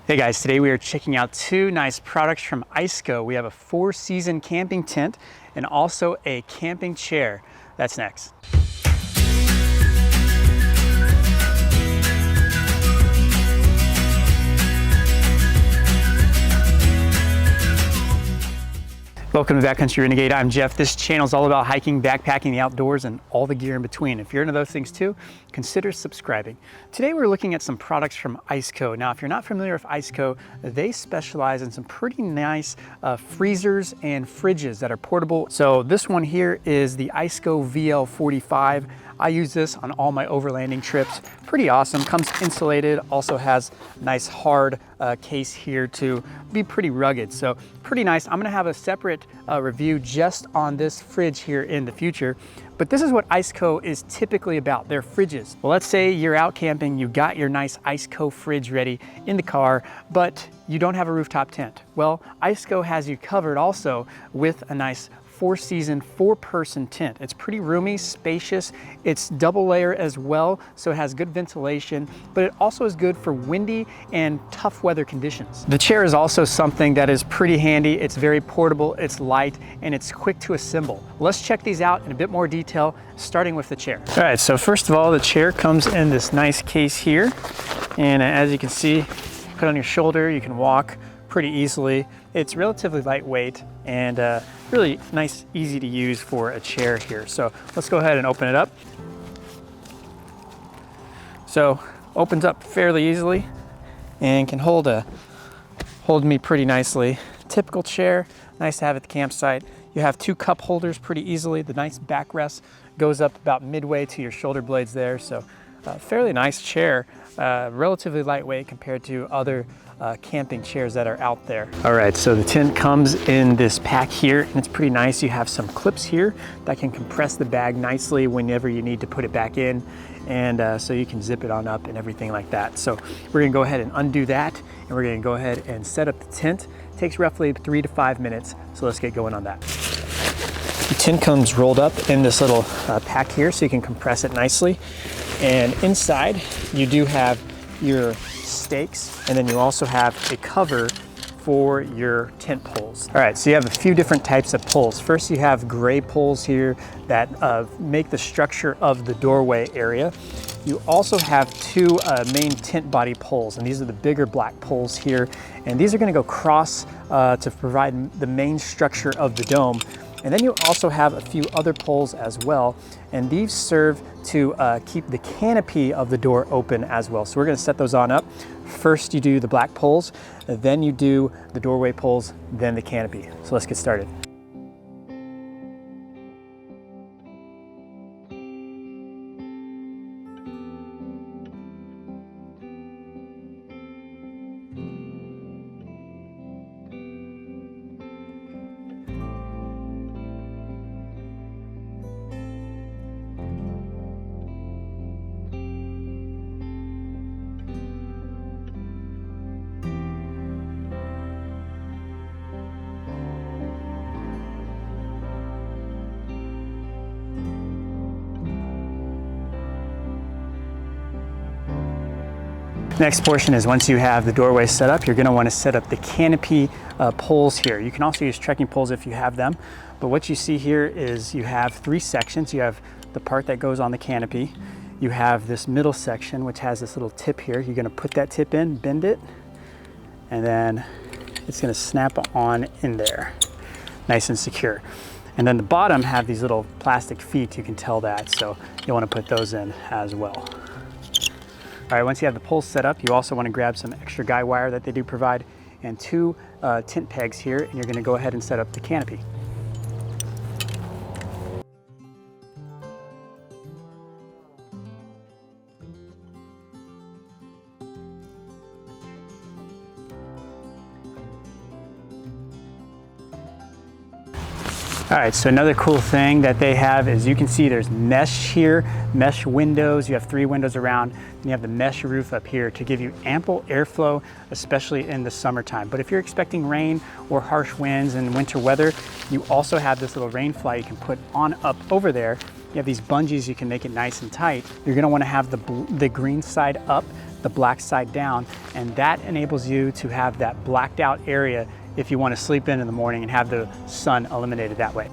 Hey guys, today we are checking out two nice products from ICECO. We have a 4-season camping tent and also a camping chair. That's next. Welcome to Backcountry Renegade. I'm Jeff. This channel is all about hiking, backpacking, the outdoors, and all the gear in between. If you're into those things too, consider subscribing. Today we're looking at some products from ICECO. Now, if you're not familiar with ICECO, they specialize in some pretty nice freezers and fridges that are portable. So this one here is the ICECO VL45. I use this on all my overlanding trips. Pretty awesome, comes insulated, also has a nice hard case here to be pretty rugged. So pretty nice. I'm gonna have a separate review just on this fridge here in the future. But this is what ICECO is typically about, their fridges. Well, let's say you're out camping, you got your nice ICECO fridge ready in the car, but you don't have a rooftop tent. Well, ICECO has you covered also with a nice 4-season, 4-person tent. It's pretty roomy, spacious. It's double layer as well, so it has good ventilation, but it also is good for windy and tough weather conditions. The chair is also something that is pretty handy. It's very portable, it's light, and it's quick to assemble. Let's check these out in a bit more detail, starting with the chair. All right, so first of all, the chair comes in this nice case here, and as you can see, put it on your shoulder, you can walk pretty easily. It's relatively lightweight and really nice, easy to use for a chair here. So let's go ahead and open it up. So opens up fairly easily and can hold me pretty nicely. Typical chair, nice to have at the campsite. You have 2 cup holders pretty easily. The nice backrest goes up about midway to your shoulder blades there. So fairly nice chair, relatively lightweight compared to other camping chairs that are out there. All right, so the tent comes in this pack here, and it's pretty nice. You have some clips here that can compress the bag nicely whenever you need to put it back in, and so you can zip it on up and everything like that. So we're gonna go ahead and undo that, and we're gonna go ahead and set up the tent. It takes roughly 3 to 5 minutes, so let's get going on that. The tent comes rolled up in this little pack here, so you can compress it nicely. And inside, you do have your stakes, and then you also have a cover for your tent poles. All right, so you have a few different types of poles. First, you have gray poles here that make the structure of the doorway area. You also have 2 main tent body poles, and these are the bigger black poles here. And these are gonna go cross to provide the main structure of the dome. And then you also have a few other poles as well, and these serve to keep the canopy of the door open as well. So we're gonna set those on up. First you do the black poles, then you do the doorway poles, then the canopy. So let's get started. Next portion is once you have the doorway set up, you're going to want to set up the canopy poles here. You can also use trekking poles if you have them, but what you see here is you have 3 sections. You have the part that goes on the canopy. You have this middle section which has this little tip here. You're going to put that tip in, bend it, and then it's going to snap on in there, nice and secure. And then the bottom have these little plastic feet, you can tell that, so you'll want to put those in as well. All right, once you have the poles set up, you also want to grab some extra guy wire that they do provide and 2 tent pegs here, and you're going to go ahead and set up the canopy. All right, so another cool thing that they have is you can see there's mesh here, mesh windows. You have 3 windows around, and you have the mesh roof up here to give you ample airflow, especially in the summertime. But if you're expecting rain or harsh winds and winter weather, you also have this little rain fly you can put on up over there. You have these bungees, you can make it nice and tight. You're gonna wanna have the green side up. the black side down, and that enables you to have that blacked out area if you want to sleep in the morning and have the sun eliminated that way.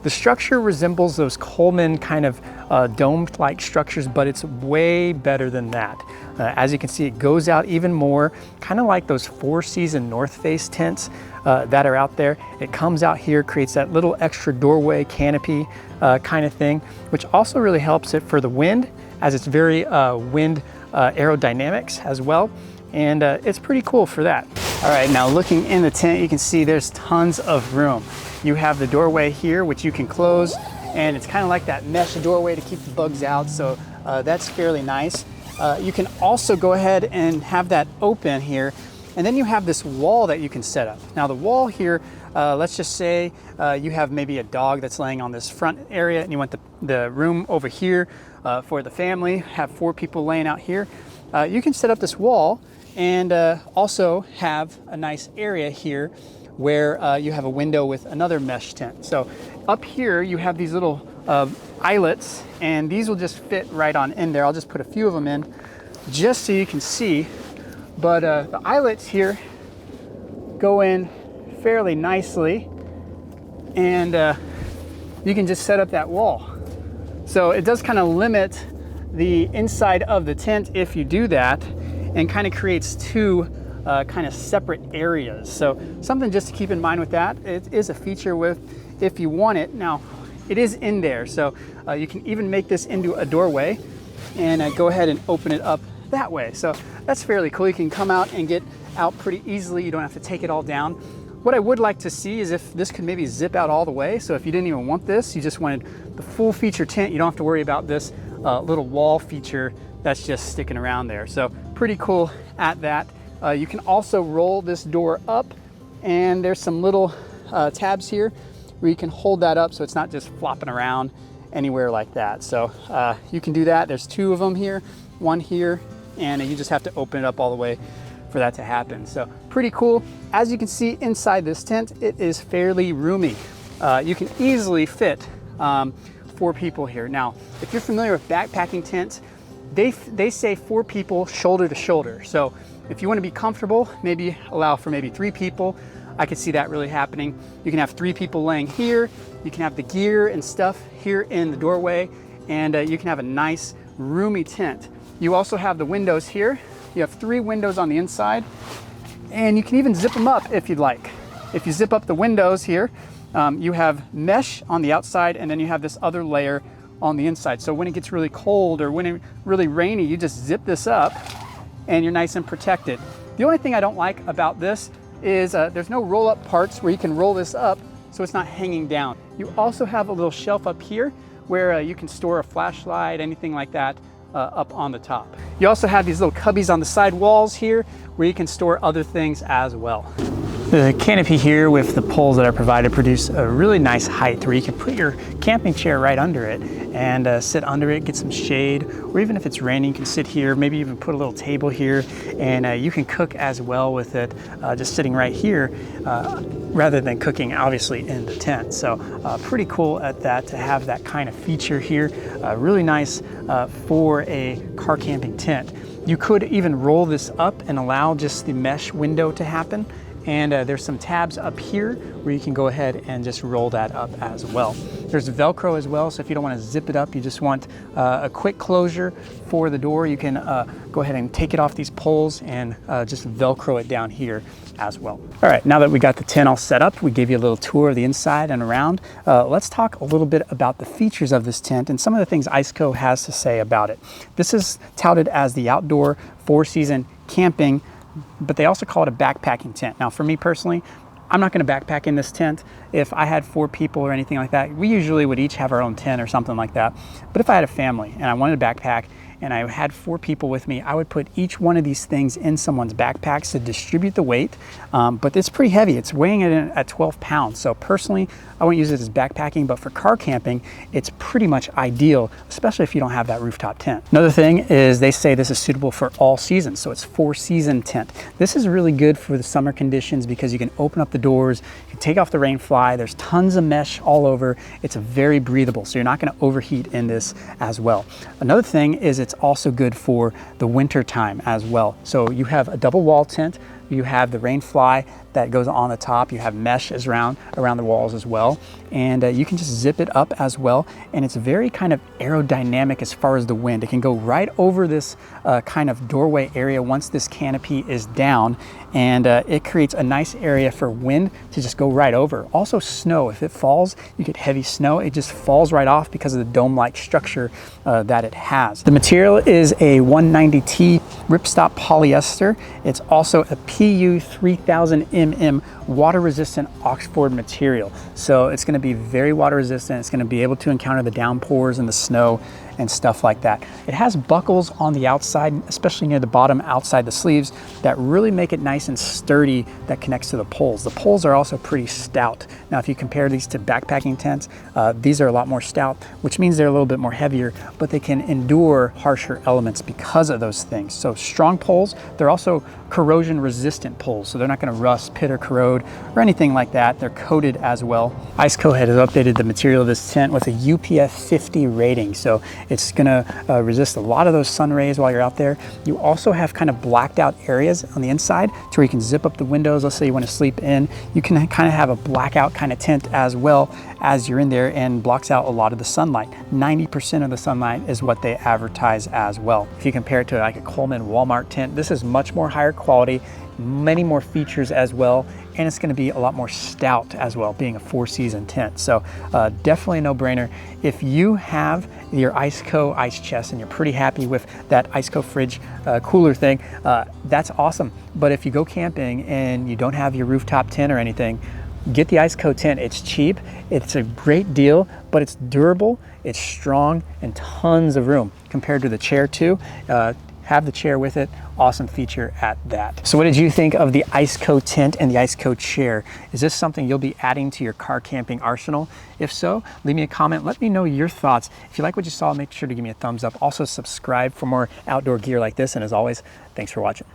The structure resembles those Coleman kind of domed-like structures, but it's way better than that. As you can see, it goes out even more, kind of like those four-season North Face tents that are out there. It comes out here, creates that little extra doorway canopy kind of thing, which also really helps it for the wind, as it's very wind aerodynamics as well. And it's pretty cool for that. All right, now looking in the tent, you can see there's tons of room. You have the doorway here, which you can close, and it's kind of like that mesh doorway to keep the bugs out, so that's fairly nice. You can also go ahead and have that open here, and then you have this wall that you can set up. Now the wall here, let's just say you have maybe a dog that's laying on this front area, and you want the room over here for the family, have 4 people laying out here. You can set up this wall and also have a nice area here where you have a window with another mesh tent. So up here you have these little eyelets, and these will just fit right on in there. I'll just put a few of them in just so you can see. But the eyelets here go in fairly nicely, and you can just set up that wall. So it does kind of limit the inside of the tent if you do that, and kind of creates 2 kind of separate areas. So something just to keep in mind with that. It is a feature with, if you want it. Now it is in there, so you can even make this into a doorway and go ahead and open it up that way. So that's fairly cool. You can come out and get out pretty easily. You don't have to take it all down. What I would like to see is if this could maybe zip out all the way. So if you didn't even want this, you just wanted the full feature tent, you don't have to worry about this little wall feature that's just sticking around there. So pretty cool at that. You can also roll this door up, and there's some little tabs here where you can hold that up so it's not just flopping around anywhere like that. So you can do that. There's 2 of them here, 1 here, and you just have to open it up all the way for that to happen. So pretty cool. As you can see inside this tent, it is fairly roomy. You can easily fit 4 people here. Now, if you're familiar with backpacking tents, they say 4 people shoulder to shoulder. So if you want to be comfortable, maybe allow for maybe 3 people. I could see that really happening. You can have 3 people laying here. You can have the gear and stuff here in the doorway, and you can have a nice roomy tent. You also have the windows here. You have 3 windows on the inside, and you can even zip them up if you'd like. If you zip up the windows here, you have mesh on the outside, and then you have this other layer on the inside. So when it gets really cold or when it's really rainy, you just zip this up and you're nice and protected. The only thing I don't like about this is there's no roll-up parts where you can roll this up so it's not hanging down. You also have a little shelf up here where you can store a flashlight, anything like that, up on the top. You also have these little cubbies on the side walls here where you can store other things as well. The canopy here with the poles that are provided produce a really nice height where you can put your camping chair right under it and sit under it, get some shade, or even if it's raining, you can sit here, maybe even put a little table here, and you can cook as well with it, just sitting right here, rather than cooking obviously in the tent. So pretty cool at that, to have that kind of feature here. Really nice for a car camping tent. You could even roll this up and allow just the mesh window to happen. And there's some tabs up here where you can go ahead and just roll that up as well. There's Velcro as well, so if you don't want to zip it up, you just want a quick closure for the door, you can go ahead and take it off these poles and just Velcro it down here as well. All right, now that we got the tent all set up, we gave you a little tour of the inside and around. Let's talk a little bit about the features of this tent and some of the things ICECO has to say about it. This is touted as the outdoor 4-season camping, but they also call it a backpacking tent. Now for me personally, I'm not going to backpack in this tent. If I had 4 people or anything like that, we usually would each have our own tent or something like that. But if I had a family and I wanted to backpack and I had 4 people with me, I would put each one of these things in someone's backpacks to distribute the weight. But it's pretty heavy. It's weighing it in at 12 pounds. So personally, I wouldn't use it as backpacking, but for car camping, it's pretty much ideal, especially if you don't have that rooftop tent. Another thing is they say this is suitable for all seasons. So it's 4-season tent. This is really good for the summer conditions because you can open up the the doors, you can take off the rain fly. There's tons of mesh all over. It's very breathable, so you're not going to overheat in this as well. Another thing is it's also good for the winter time as well. So you have a double wall tent, you have the rain fly that goes on the top, you have mesh around the walls as well, and you can just zip it up as well, and it's very kind of aerodynamic as far as the wind. It can go right over this kind of doorway area once this canopy is down, and it creates a nice area for wind to just go right over. Also snow, if it falls, you get heavy snow, it just falls right off because of the dome-like structure that it has. The material is a 190T ripstop polyester. It's also a PU 3000 mm water resistant Oxford material. So it's going to be very water resistant. It's going to be able to encounter the downpours and the snow and stuff like that. It has buckles on the outside, especially near the bottom outside the sleeves, that really make it nice and sturdy, that connects to the poles. The poles are also pretty stout. Now if you compare these to backpacking tents, these are a lot more stout, which means they're a little bit more heavier, but they can endure harsher elements because of those things. So strong poles. They're also corrosion resistant poles, so they're not going to rust, pit, or corrode or anything like that. They're coated as well. ICECO has updated the material of this tent with a UPF 50 rating, so it's going to resist a lot of those sun rays while you're out there. You also have kind of blacked out areas on the inside to where you can zip up the windows. Let's say you want to sleep in, you can kind of have a blackout kind of tent as well as you're in there, and blocks out a lot of the sunlight. 90% of the sunlight is what they advertise as well. If you compare it to like a Coleman Walmart tent, this is much more higher quality, many more features as well, and it's going to be a lot more stout as well, being a 4-season tent. So definitely a no-brainer. If you have your ICECO ice chest and you're pretty happy with that ICECO fridge cooler thing, that's awesome. But if you go camping and you don't have your rooftop tent or anything, get the ICECO tent. It's cheap, it's a great deal, but it's durable, it's strong, and tons of room compared to the chair too. Have the chair with it, awesome feature at that. So what did you think of the ICECO tent and the ICECO chair? Is this something you'll be adding to your car camping arsenal? If so, leave me a comment, let me know your thoughts. If you like what you saw, make sure to give me a thumbs up. Also subscribe for more outdoor gear like this, and as always, thanks for watching.